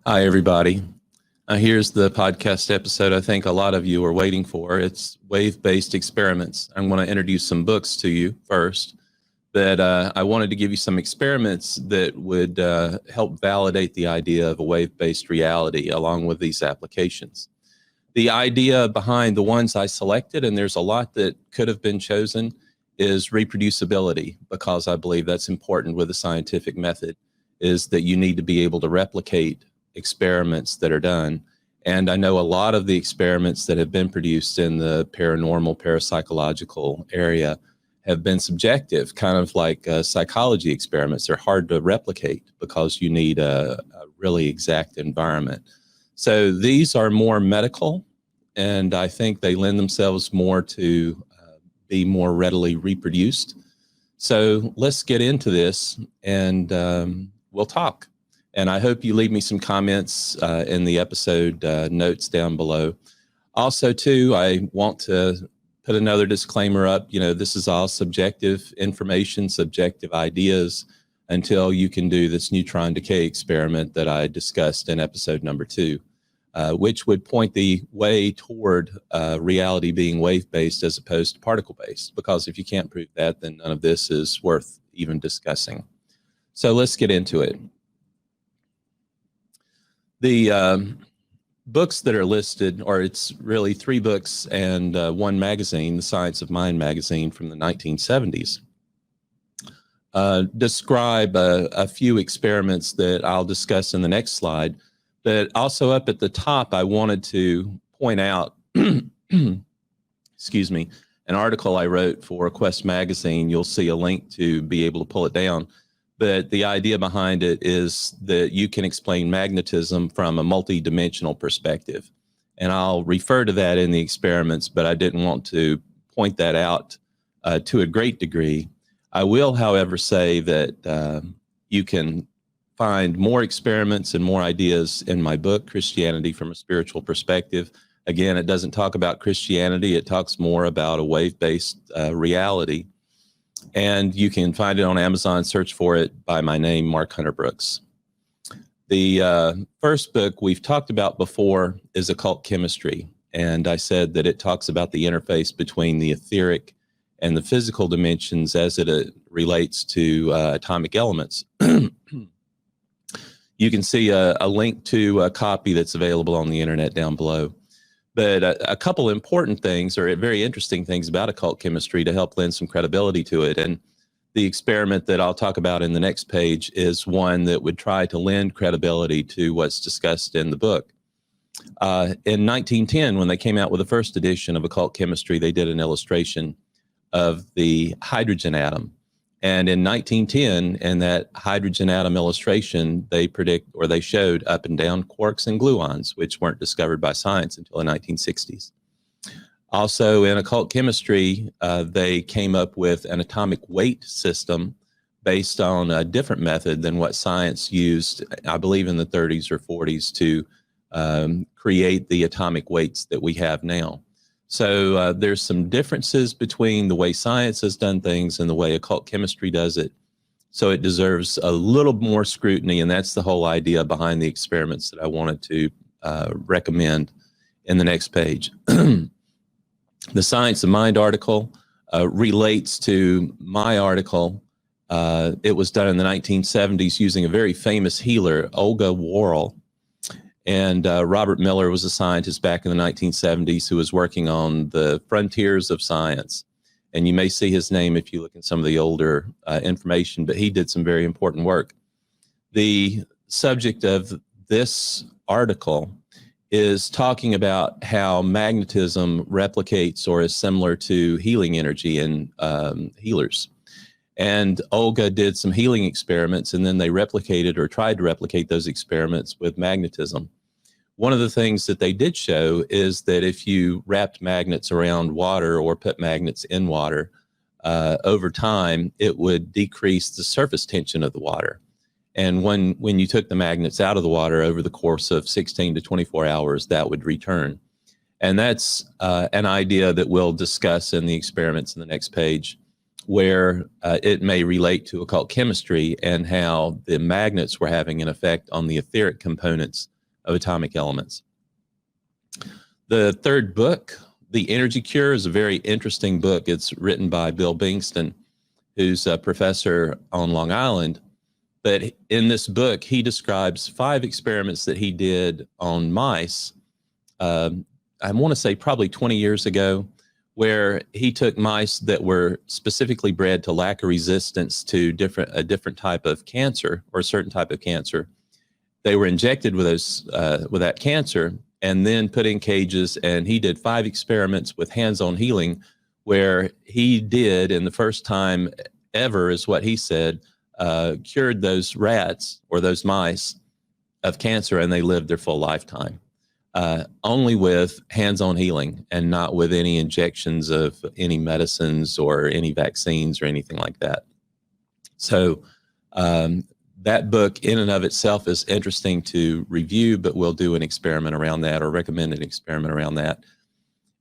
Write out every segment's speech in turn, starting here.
Hi, everybody. Here's the podcast episode I think a lot of you are waiting for. It's wave-based experiments. I'm going to introduce some books to you first, but I wanted to give you some experiments that would help validate the idea of a wave-based reality along with these applications. The idea behind the ones I selected, and there's a lot that could have been chosen, is reproducibility, because I believe that's important with the scientific method, is that you need to be able to replicate experiments that are done. And I know a lot of the experiments that have been produced in the paranormal, parapsychological area have been subjective, kind of like psychology experiments. They're hard to replicate because you need a really exact environment. So these are more medical, and I think they lend themselves more to be more readily reproduced. So let's get into this, and we'll talk. And I hope you leave me some comments in the episode notes down below. Also, too, I want to put another disclaimer up. You know, this is all subjective information, subjective ideas, until you can do this neutron decay experiment that I discussed in episode number 2, which would point the way toward reality being wave-based as opposed to particle-based. Because if you can't prove that, then none of this is worth even discussing. So let's get into it. The books that are listed, or it's really 3 books and 1 magazine, the Science of Mind magazine from the 1970s, describe a few experiments that I'll discuss in the next slide. But also up at the top, I wanted to point out, excuse me, an article I wrote for Quest magazine. You'll see a link to be able to pull it down. But the idea behind it is that you can explain magnetism from a multidimensional perspective. And I'll refer to that in the experiments, but I didn't want to point that out to a great degree. I will, however, say that you can find more experiments and more ideas in my book, Christianity from a Spiritual Perspective. Again, it doesn't talk about Christianity. It talks more about a wave-based reality. And you can find it on Amazon. Search for it by my name, Mark Hunter Brooks. The first book we've talked about before is Occult Chemistry. And I said that it talks about the interface between the etheric and the physical dimensions as it relates to atomic elements. You can see a link to a copy that's available on the internet down below. But a couple important things, or very interesting things about occult chemistry to help lend some credibility to it. And the experiment that I'll talk about in the next page is one that would try to lend credibility to what's discussed in the book. In 1910, when they came out with the first edition of Occult Chemistry, they did an illustration of the hydrogen atom. And in 1910, in that hydrogen atom illustration, they showed up and down quarks and gluons, which weren't discovered by science until the 1960s. Also, in occult chemistry, they came up with an atomic weight system based on a different method than what science used, I believe, in the 30s or 40s to create the atomic weights that we have now. So there's some differences between the way science has done things and the way occult chemistry does it. So it deserves a little more scrutiny, and that's the whole idea behind the experiments that I wanted to recommend in the next page. The Science of Mind article relates to my article. It was done in the 1970s using a very famous healer, Olga Worrell. And Robert Miller was a scientist back in the 1970s who was working on the frontiers of science. And you may see his name if you look at some of the older information, but he did some very important work. The subject of this article is talking about how magnetism replicates or is similar to healing energy in healers. And Olga did some healing experiments, and then they replicated or tried to replicate those experiments with magnetism. One of the things that they did show is that if you wrapped magnets around water or put magnets in water, over time, it would decrease the surface tension of the water. And when you took the magnets out of the water over the course of 16 to 24 hours, that would return. And that's an idea that we'll discuss in the experiments in the next page, where it may relate to occult chemistry and how the magnets were having an effect on the etheric components of atomic elements. The third book, The Energy Cure, is a very interesting book. It's written by Bill Bingston, who's a professor on Long Island. But in this book, he describes 5 experiments that he did on mice, I want to say probably 20 years ago, where he took mice that were specifically bred to lack a resistance to a different type of cancer, or a certain type of cancer. They were injected with that cancer and then put in cages, and he did 5 experiments with hands-on healing, where he did, in the first time ever, is what he said, cured those rats or those mice of cancer, and they lived their full lifetime. Only with hands-on healing, and not with any injections of any medicines or any vaccines or anything like that. So that book in and of itself is interesting to review, but we'll do an experiment around that, or recommend an experiment around that.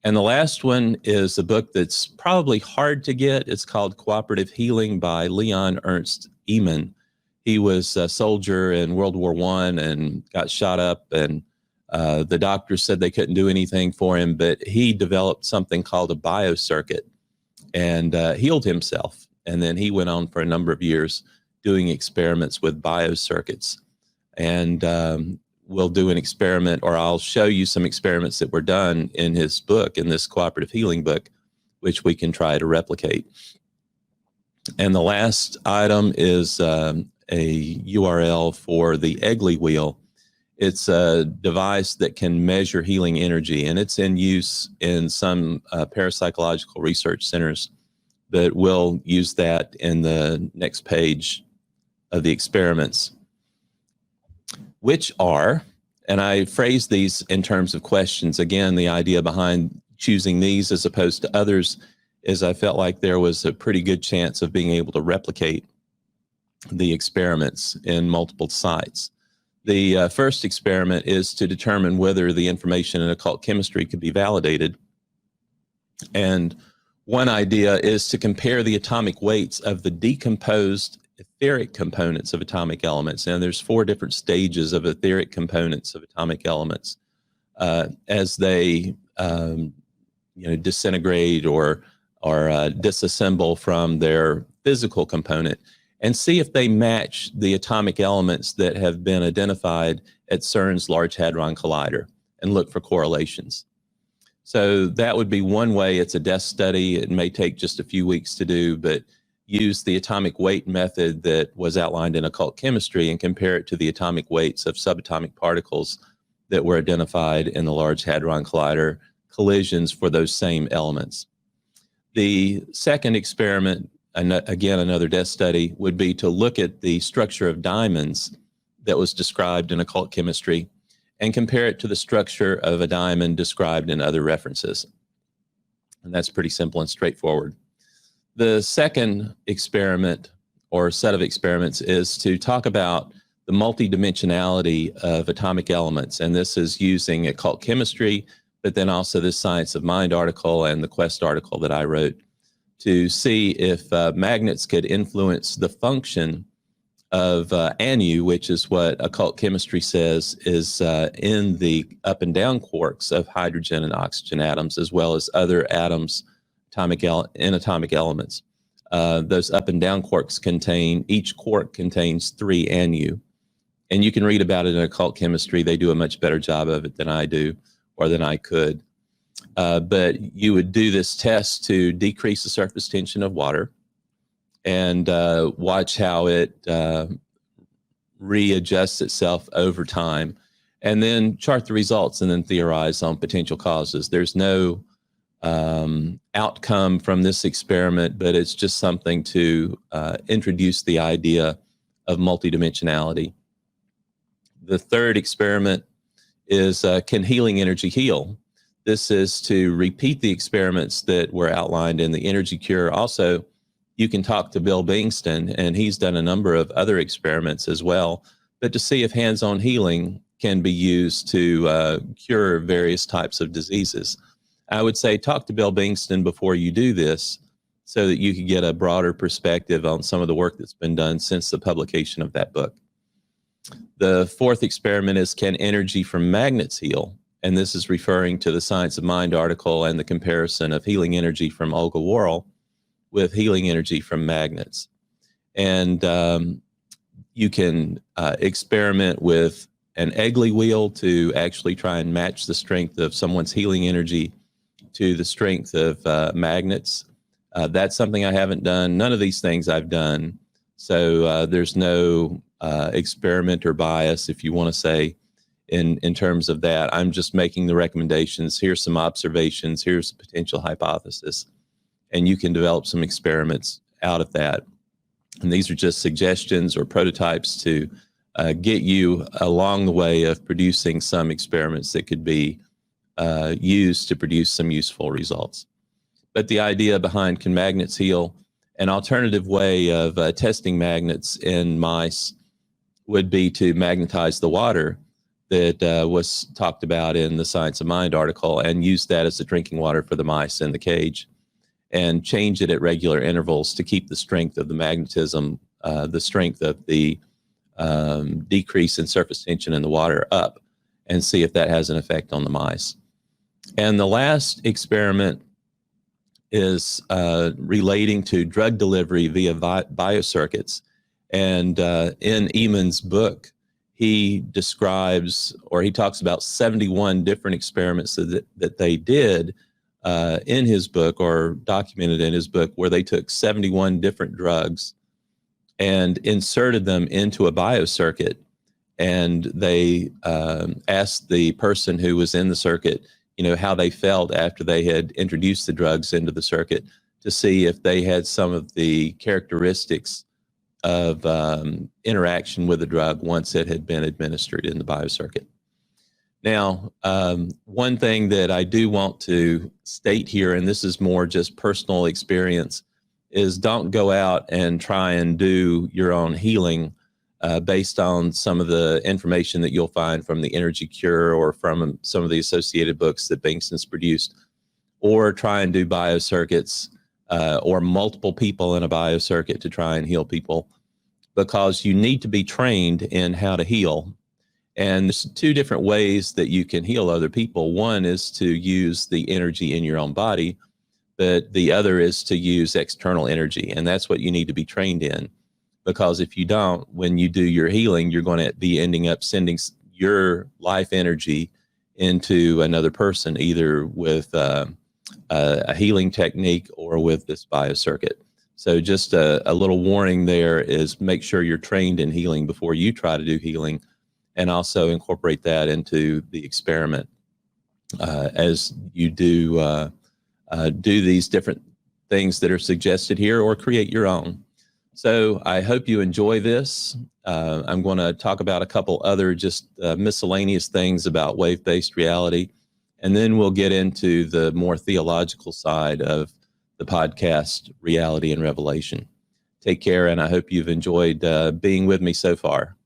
And the last one is a book that's probably hard to get. It's called Cooperative Healing by Leon Ernst Eman. He was a soldier in World War I and got shot up, and the doctors said they couldn't do anything for him, but he developed something called a biocircuit and healed himself. And then he went on for a number of years doing experiments with biocircuits. And we'll do an experiment, or I'll show you some experiments that were done in his book, in this Cooperative Healing book, which we can try to replicate. And the last item is a URL for the Egley wheel. It's a device that can measure healing energy, and it's in use in some parapsychological research centers, but we'll use that in the next page of the experiments, which are, and I phrase these in terms of questions. Again, the idea behind choosing these as opposed to others is I felt like there was a pretty good chance of being able to replicate the experiments in multiple sites. The first experiment is to determine whether the information in occult chemistry could be validated. And one idea is to compare the atomic weights of the decomposed etheric components of atomic elements. And there's 4 different stages of etheric components of atomic elements as they disintegrate or disassemble from their physical component, and see if they match the atomic elements that have been identified at CERN's Large Hadron Collider, and look for correlations. So that would be one way. It's a desk study. It may take just a few weeks to do, but use the atomic weight method that was outlined in occult chemistry and compare it to the atomic weights of subatomic particles that were identified in the Large Hadron Collider collisions for those same elements. The second experiment, and again, another desk study, would be to look at the structure of diamonds that was described in occult chemistry and compare it to the structure of a diamond described in other references. And that's pretty simple and straightforward. The second experiment, or set of experiments, is to talk about the multidimensionality of atomic elements. And this is using occult chemistry, but then also this Science of Mind article and the Quest article that I wrote, to see if magnets could influence the function of anu, which is what occult chemistry says is in the up and down quarks of hydrogen and oxygen atoms, as well as other atoms in atomic elements. Those up and down quarks each quark contains 3 anu. And you can read about it in occult chemistry. They do a much better job of it than I do, or than I could. But you would do this test to decrease the surface tension of water and watch how it readjusts itself over time, and then chart the results and then theorize on potential causes. There's no outcome from this experiment, but it's just something to introduce the idea of multidimensionality. The third experiment is, can healing energy heal? This is to repeat the experiments that were outlined in the Energy Cure. Also, you can talk to Bill Bingston, and he's done a number of other experiments as well, but to see if hands-on healing can be used to cure various types of diseases. I would say talk to Bill Bingston before you do this, so that you can get a broader perspective on some of the work that's been done since the publication of that book. The fourth experiment is, can energy from magnets heal? And this is referring to the Science of Mind article and the comparison of healing energy from Olga Worrell with healing energy from magnets. And you can experiment with an Egley wheel to actually try and match the strength of someone's healing energy to the strength of magnets. That's something I haven't done. None of these things I've done. So there's no experiment or bias, if you want to say, in terms of that. I'm just making the recommendations. Here's some observations. Here's a potential hypothesis. And you can develop some experiments out of that. And these are just suggestions or prototypes to get you along the way of producing some experiments that could be used to produce some useful results. But the idea behind can magnets heal, an alternative way of testing magnets in mice would be to magnetize the water that was talked about in the Science of Mind article and use that as the drinking water for the mice in the cage, and change it at regular intervals to keep the strength of the magnetism, the strength of the decrease in surface tension in the water up, and see if that has an effect on the mice. And the last experiment is relating to drug delivery via biocircuits. And in Eamon's book, he describes, or he talks about 71 different experiments that they did in his book, or documented in his book, where they took 71 different drugs and inserted them into a biocircuit. And they asked the person who was in the circuit, how they felt after they had introduced the drugs into the circuit, to see if they had some of the characteristics of interaction with the drug once it had been administered in the biocircuit. Now, one thing that I do want to state here, and this is more just personal experience, is don't go out and try and do your own healing based on some of the information that you'll find from the Energy Cure or from some of the associated books that Bingston's produced, or try and do biocircuits or multiple people in a biocircuit to try and heal people, because you need to be trained in how to heal. And there's two different ways that you can heal other people. One is to use the energy in your own body, but the other is to use external energy. And that's what you need to be trained in. Because if you don't, when you do your healing, you're going to be ending up sending your life energy into another person, either with a healing technique or with this biocircuit. So just a little warning there is, make sure you're trained in healing before you try to do healing, and also incorporate that into the experiment as you do these different things that are suggested here, or create your own. So I hope you enjoy this. I'm going to talk about a couple other just miscellaneous things about wave-based reality, and then we'll get into the more theological side of the podcast, Reality and Revelation. Take care, and I hope you've enjoyed being with me so far.